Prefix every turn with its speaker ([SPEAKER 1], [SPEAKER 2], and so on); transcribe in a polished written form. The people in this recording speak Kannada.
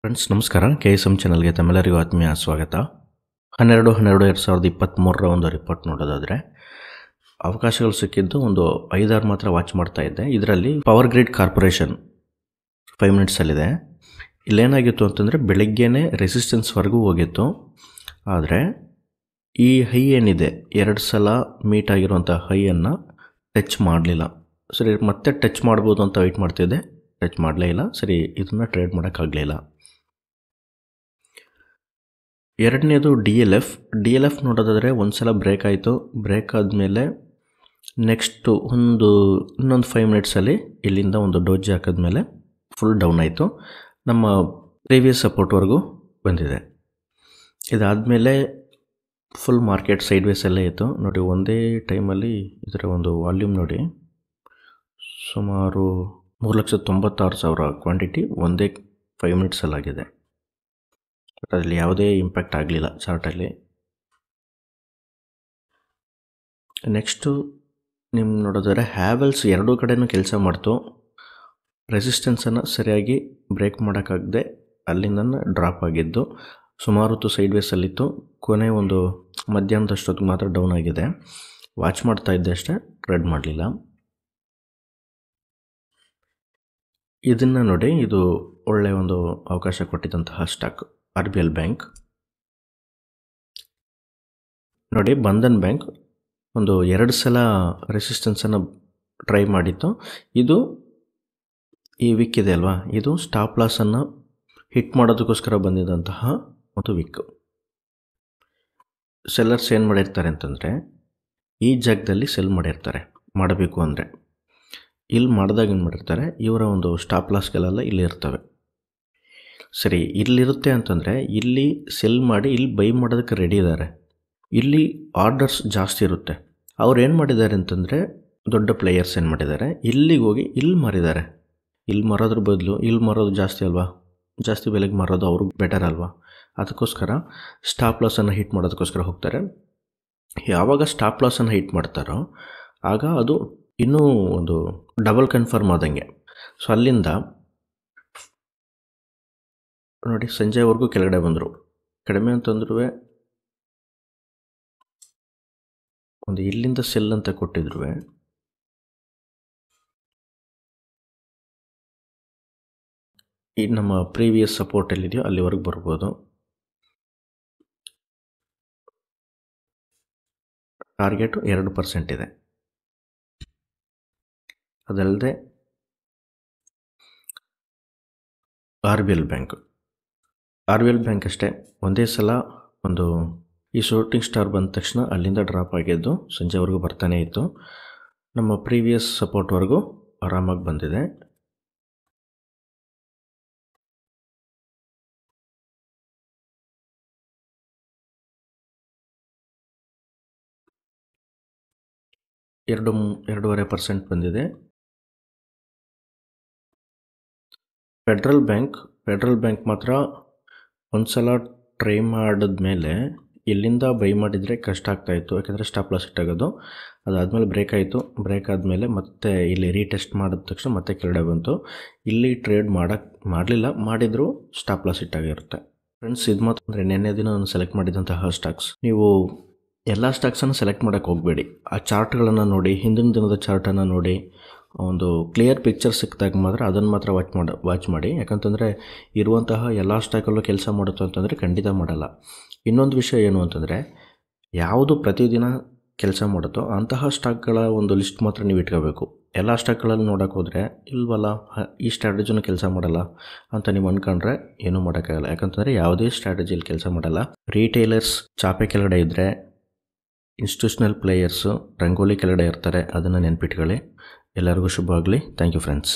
[SPEAKER 1] ಫ್ರೆಂಡ್ಸ್ ನಮಸ್ಕಾರ. KSM ಚಾನಲ್ಗೆ ತಮ್ಮೆಲ್ಲರಿಗೂ ಆತ್ಮೀಯ ಸ್ವಾಗತ. 12/12/2023 ಒಂದು ರಿಪೋರ್ಟ್ ನೋಡೋದಾದರೆ ಅವಕಾಶಗಳು ಸಿಕ್ಕಿದ್ದು ಒಂದು 5-6 ಮಾತ್ರ ವಾಚ್ ಮಾಡ್ತಾ ಇದ್ದೆ. ಇದರಲ್ಲಿ ಪವರ್ ಗ್ರಿಡ್ ಕಾರ್ಪೊರೇಷನ್ 5 ಮಿನಿಟ್ಸಲ್ಲಿದೆ. ಇಲ್ಲೇನಾಗಿತ್ತು ಅಂತಂದರೆ ಬೆಳಗ್ಗೆನೇ ರೆಸಿಸ್ಟೆನ್ಸ್ವರೆಗೂ ಹೋಗಿತ್ತು. ಆದರೆ ಈ ಹೈ ಏನಿದೆ 2 ಸಲ ಮೀಟ್ ಆಗಿರುವಂಥ ಹೈಯನ್ನು ಟಚ್ ಮಾಡಲಿಲ್ಲ. ಸರಿ, ಮತ್ತೆ ಟಚ್ ಮಾಡ್ಬೋದು ಅಂತ ವೆಯ್ಟ್ ಮಾಡ್ತಿದ್ದೆ, ಟಚ್ ಮಾಡಲೇ ಇಲ್ಲ. ಸರಿ, ಇದನ್ನು ಟ್ರೇಡ್ ಮಾಡೋಕ್ಕಾಗಲಿಲ್ಲ. ಎರಡನೇದು DLF ನೋಡೋದಾದರೆ ಒಂದು ಸಲ ಬ್ರೇಕ್ ಆಯಿತು. ಬ್ರೇಕ್ ಆದಮೇಲೆ ನೆಕ್ಸ್ಟು ಇನ್ನೊಂದು 5 ಮಿನಿಟ್ಸಲ್ಲಿ ಇಲ್ಲಿಂದ ಒಂದು ಡೋಜಿ ಹಾಕಿದ್ಮೇಲೆ ಫುಲ್ ಡೌನ್ ಆಯಿತು. ನಮ್ಮ ಪ್ರೀವಿಯಸ್ ಸಪೋರ್ಟ್ವರೆಗೂ ಬಂದಿದೆ. ಇದಾದಮೇಲೆ ಫುಲ್ ಮಾರ್ಕೆಟ್ ಸೈಡ್ ವೇಸಲ್ಲೇ ಇತ್ತು. ನೋಡಿ, ಒಂದೇ ಟೈಮಲ್ಲಿ ಇದರ ಒಂದು ವಾಲ್ಯೂಮ್ ನೋಡಿ, ಸುಮಾರು 3,96,000 ಕ್ವಾಂಟಿಟಿ ಒಂದೇ 5 ಮಿನಿಟ್ಸಲ್ಲಾಗಿದೆ. ಅದರಲ್ಲಿ ಯಾವುದೇ ಇಂಪ್ಯಾಕ್ಟ್ ಆಗಲಿಲ್ಲ ಚಾರ್ಟಲ್ಲಿ. ನೆಕ್ಸ್ಟು ನಿಮ್ಮ ನೋಡೋದಾದರೆ ಹ್ಯಾವೆಲ್ಸ್ ಎರಡೂ ಕಡೆಯೂ ಕೆಲಸ ಮಾಡ್ತು. ರೆಸಿಸ್ಟೆನ್ಸನ್ನು ಸರಿಯಾಗಿ ಬ್ರೇಕ್ ಮಾಡೋಕ್ಕಾಗದೆ ಅಲ್ಲಿಂದ ಡ್ರಾಪ್ ಆಗಿದ್ದು ಸುಮಾರು ಹೊತ್ತು ಸೈಡ್ ವೇಸಲ್ಲಿತ್ತು. ಕೊನೆ ಒಂದು ಮಧ್ಯಾಹ್ನದಷ್ಟೊತ್ತಿಗೆ ಮಾತ್ರ ಡೌನ್ ಆಗಿದೆ. ವಾಚ್ ಮಾಡ್ತಾ ಇದ್ದೆ ಅಷ್ಟೇ, ಟ್ರೇಡ್ ಮಾಡಲಿಲ್ಲ. ಇದನ್ನು ನೋಡಿ, ಇದು ಒಳ್ಳೆಯ ಒಂದು ಅವಕಾಶ ಕೊಟ್ಟಿದ್ದಂತಹ ಸ್ಟಾಕ್ RBL ಬ್ಯಾಂಕ್. ನೋಡಿ, ಬಂಧನ್ ಬ್ಯಾಂಕ್ ಒಂದು 2 ಸಲ ರೆಸಿಸ್ಟೆನ್ಸನ್ನು ಟ್ರೈ ಮಾಡಿತ್ತು. ಇದು ಈ ವಿಕ್ ಇದೆ ಅಲ್ವಾ, ಇದು ಸ್ಟಾಪ್ ಲಾಸನ್ನು ಹಿಟ್ ಮಾಡೋದಕ್ಕೋಸ್ಕರ ಬಂದಿದ್ದಂತಹ ಒಂದು ವಿಕ್. ಸೆಲ್ಲರ್ಸ್ ಏನು ಮಾಡಿರ್ತಾರೆ ಅಂತಂದರೆ ಈ ಜಾಗದಲ್ಲಿ ಸೆಲ್ ಮಾಡಬೇಕು ಅಂದರೆ ಇಲ್ಲಿ ಮಾಡಿದಾಗ ಏನು ಮಾಡಿರ್ತಾರೆ, ಇವರ ಒಂದು ಸ್ಟಾಪ್ ಲಾಸ್ಗಳೆಲ್ಲ ಇಲ್ಲಿ ಇರ್ತವೆ. ಸರಿ, ಇಲ್ಲಿರುತ್ತೆ ಅಂತಂದರೆ ಇಲ್ಲಿ ಸೆಲ್ ಮಾಡಿ ಇಲ್ಲಿ ಬೈ ಮಾಡೋದಕ್ಕೆ ರೆಡಿ ಇದ್ದಾರೆ. ಇಲ್ಲಿ ಆರ್ಡರ್ಸ್ ಜಾಸ್ತಿ ಇರುತ್ತೆ. ಅವ್ರು ಏನು ಮಾಡಿದ್ದಾರೆ ಅಂತಂದರೆ, ದೊಡ್ಡ ಪ್ಲೇಯರ್ಸ್ ಏನು ಮಾಡಿದ್ದಾರೆ, ಇಲ್ಲಿಗೆ ಹೋಗಿ ಇಲ್ಲಿ ಮಾರಿದ್ದಾರೆ. ಇಲ್ಲಿ ಮಾರೋದ್ರ ಬದಲು ಇಲ್ಲಿ ಮಾರೋದು ಜಾಸ್ತಿ ಅಲ್ವಾ, ಜಾಸ್ತಿ ಬೆಲೆಗೆ ಮಾರೋದು ಅವ್ರಿಗೆ ಬೆಟರ್ ಅಲ್ವಾ. ಅದಕ್ಕೋಸ್ಕರ ಸ್ಟಾಪ್ ಲಾಸನ್ನು ಹಿಟ್ ಮಾಡೋದಕ್ಕೋಸ್ಕರ ಹೋಗ್ತಾರೆ. ಯಾವಾಗ ಸ್ಟಾಪ್ ಲಾಸನ್ನು ಹಿಟ್ ಮಾಡ್ತಾರೋ ಆಗ ಅದು ಇನ್ನೂ ಒಂದು ಡಬಲ್ ಕನ್ಫರ್ಮ್ ಆದಂಗೆ. ಸೊ ಅಲ್ಲಿಂದ ನೋಡಿ, ಸಂಜೆವರೆಗೂ ಕೆಳಗಡೆ ಬಂದರು. ಕಡಿಮೆ ಅಂತಂದ್ರೂ ಒಂದು ಇಲ್ಲಿಂದ ಸೆಲ್ ಅಂತ ಕೊಟ್ಟಿದ್ರು, ಈ ನಮ್ಮ ಪ್ರೀವಿಯಸ್ ಸಪೋರ್ಟ್ ಎಲ್ಲಿದೆಯೋ ಅಲ್ಲಿವರೆಗೂ ಬರ್ಬೋದು. ಟಾರ್ಗೆಟು 2% ಇದೆ. ಅದಲ್ಲದೆ RBL ಬ್ಯಾಂಕ್ ಅಷ್ಟೇ, ಒಂದೇ ಸಲ ಒಂದು ಈ ಶೂಟಿಂಗ್ ಸ್ಟಾರ್ ಬಂದ ತಕ್ಷಣ ಅಲ್ಲಿಂದ ಡ್ರಾಪ್ ಆಗಿದ್ದು ಸಂಜೆವರೆಗೂ ಬರ್ತಾನೆ ಇತ್ತು. ನಮ್ಮ ಪ್ರೀವಿಯಸ್ ಸಪೋರ್ಟ್ವರೆಗೂ ಆರಾಮಾಗಿ ಬಂದಿದೆ. ಎರಡು 2.5% ಬಂದಿದೆ. ಫೆಡ್ರಲ್ ಬ್ಯಾಂಕ್ ಮಾತ್ರ ಒಂದು ಸಲ ಟ್ರೈ ಮಾಡಿದ್ಮೇಲೆ ಇಲ್ಲಿಂದ ಬೈ ಮಾಡಿದರೆ ಕಷ್ಟ ಆಗ್ತಾಯಿತ್ತು, ಯಾಕೆಂದರೆ ಸ್ಟಾಪ್ ಲಾಸ್ ಇಟ್ಟಾಗೋದು. ಅದಾದಮೇಲೆ ಬ್ರೇಕ್ ಆದಮೇಲೆ ಮತ್ತೆ ಇಲ್ಲಿ ರೀಟೆಸ್ಟ್ ಮಾಡಿದ ತಕ್ಷಣ ಮತ್ತೆ ಕೆಳಗಡೆ ಬಂತು. ಇಲ್ಲಿ ಟ್ರೇಡ್ ಮಾಡಿದರೂ ಸ್ಟಾಪ್ ಲಾಸ್ ಇಟ್ಟಾಗಿರುತ್ತೆ. ಫ್ರೆಂಡ್ಸ್, ಇದು ಮಾತ್ರ ಅಂದರೆ ನೆನ್ನೆ ದಿನ ನಾನು ಸೆಲೆಕ್ಟ್ ಮಾಡಿದಂತಹ ಸ್ಟಾಕ್ಸ್. ನೀವು ಎಲ್ಲ ಸ್ಟಾಕ್ಸನ್ನು ಸೆಲೆಕ್ಟ್ ಮಾಡೋಕ್ಕೆ ಹೋಗಬೇಡಿ. ಆ ಚಾರ್ಟ್ಗಳನ್ನು ನೋಡಿ, ಹಿಂದಿನ ದಿನದ ಚಾರ್ಟನ್ನು ನೋಡಿ, ಒಂದು ಕ್ಲಿಯರ್ ಪಿಕ್ಚರ್ ಸಿಕ್ಕಿದಾಗ ಮಾತ್ರ ಅದನ್ನು ಮಾತ್ರ ವಾಚ್ ಮಾಡಿ. ಯಾಕಂತಂದರೆ ಇರುವಂತಹ ಎಲ್ಲ ಸ್ಟಾಕಲ್ಲೂ ಕೆಲಸ ಮಾಡುತ್ತೆ ಅಂತಂದರೆ ಖಂಡಿತ ಮಾಡಲ್ಲ. ಇನ್ನೊಂದು ವಿಷಯ ಏನು ಅಂತಂದರೆ, ಯಾವುದು ಪ್ರತಿದಿನ ಕೆಲಸ ಮಾಡುತ್ತೋ ಅಂತಹ ಸ್ಟಾಕ್ಗಳ ಒಂದು ಲಿಸ್ಟ್ ಮಾತ್ರ ನೀವು ಇಟ್ಕೋಬೇಕು. ಎಲ್ಲ ಸ್ಟಾಕ್ಗಳಲ್ಲಿ ನೋಡೋಕೆ ಹೋದರೆ ಇಲ್ವಲ್ಲ, ಈ ಸ್ಟ್ರಾಟಜಿನೂ ಕೆಲಸ ಮಾಡಲ್ಲ ಅಂತ ನೀವು ಅಂದ್ಕೊಂಡ್ರೆ ಏನೂ ಮಾಡೋಕ್ಕಾಗಲ್ಲ. ಯಾಕಂತಂದರೆ ಯಾವುದೇ ಸ್ಟ್ರಾಟಜಿಯಲ್ಲಿ ಕೆಲಸ ಮಾಡಲ್ಲ. ರೀಟೇಲರ್ಸ್ ಚಾಪೆ ಕೆಳಗಡೆ ಇದ್ದರೆ, ಇನ್ಸ್ಟಿಟ್ಯೂಷನಲ್ ಪ್ಲೇಯರ್ಸು ರಂಗೋಲಿ ಕೆಳಗಡೆ ಇರ್ತಾರೆ. ಅದನ್ನು ನೆನ್ಪಿಟ್ಕೊಳ್ಳಿ. ಎಲ್ಲರಿಗೂ ಶುಭ ಆಗಲಿ. Thank you friends.